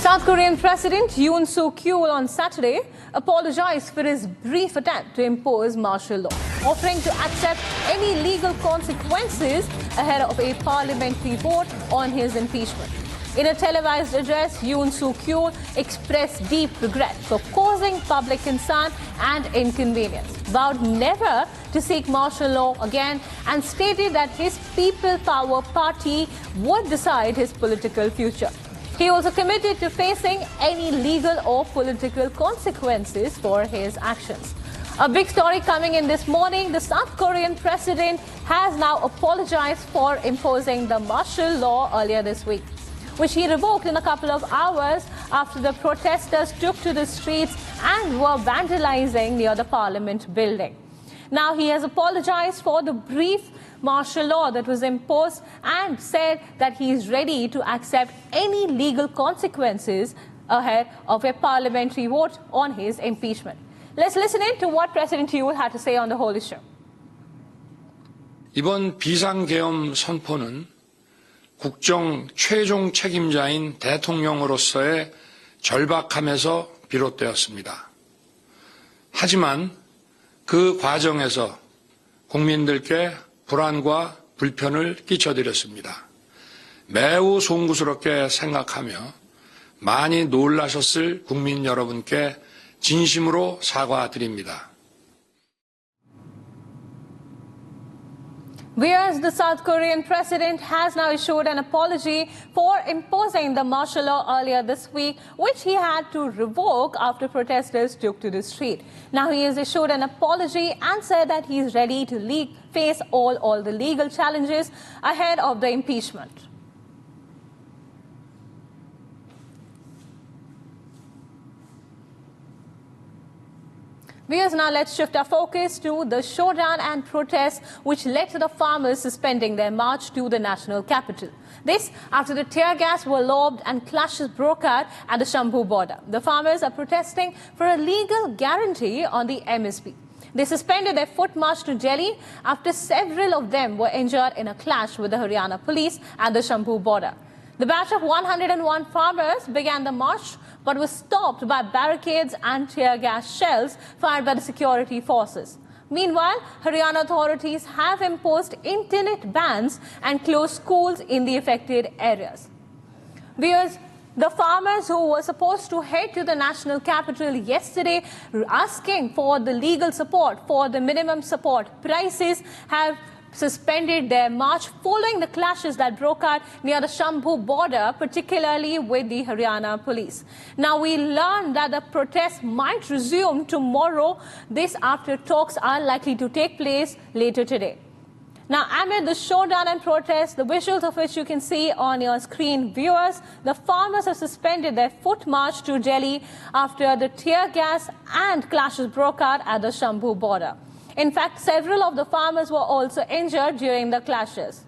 South Korean President Yoon on Saturday apologized for his brief attempt to impose martial law, offering to accept any legal consequences ahead of a parliamentary vote on his impeachment. In a televised address, Yoon expressed deep regret for causing public concern and inconvenience, vowed never to seek martial law again, and stated that his People Power Party would decide his political future. He also committed to facing any legal or political consequences for his actions. A big story coming in this morning. The South Korean president has now apologized for imposing the martial law earlier this week, which he revoked in a couple of hours after the protesters took to the streets and were vandalizing near the parliament building. Now he has apologized for the brief martial law that was imposed and said that he is ready to accept any legal consequences ahead of a parliamentary vote on his impeachment. Let's listen in to what President Yeol had to say on the whole issue. 이번 비상계엄 선포는 국정 최종 책임자인 대통령으로서의 절박함에서 비롯되었습니다. 하지만 그 과정에서 국민들께 불안과 불편을 끼쳐드렸습니다. 매우 송구스럽게 생각하며 많이 놀라셨을 국민 여러분께 진심으로 사과드립니다. Whereas the South Korean president has now issued an apology for imposing the martial law earlier this week, which he had to revoke after protesters took to the street. Now he has issued an apology and said that he is ready to face all the legal challenges ahead of the impeachment. Now let's shift our focus to the showdown and protests which led to the farmers suspending their march to the national capital. This after the tear gas were lobbed and clashes broke out at the Shambhu border. The farmers are protesting for a legal guarantee on the MSP. They suspended their foot march to Delhi after several of them were injured in a clash with the Haryana police at the Shambhu border. The batch of 101 farmers began the march but was stopped by barricades and tear gas shells fired by the security forces. Meanwhile, Haryana authorities have imposed internet bans and closed schools in the affected areas. The farmers who were supposed to head to the national capital yesterday asking for the legal support for the minimum support prices have suspended their march following the clashes that broke out near the Shambhu border, particularly with the Haryana police. Now we learned that the protests might resume tomorrow, this after talks are likely to take place later today. Now, amid the showdown and protests, the visuals of which you can see on your screen, viewers, the farmers have suspended their foot march to Delhi after the tear gas and clashes broke out at the Shambhu border. In fact, several of the farmers were also injured during the clashes.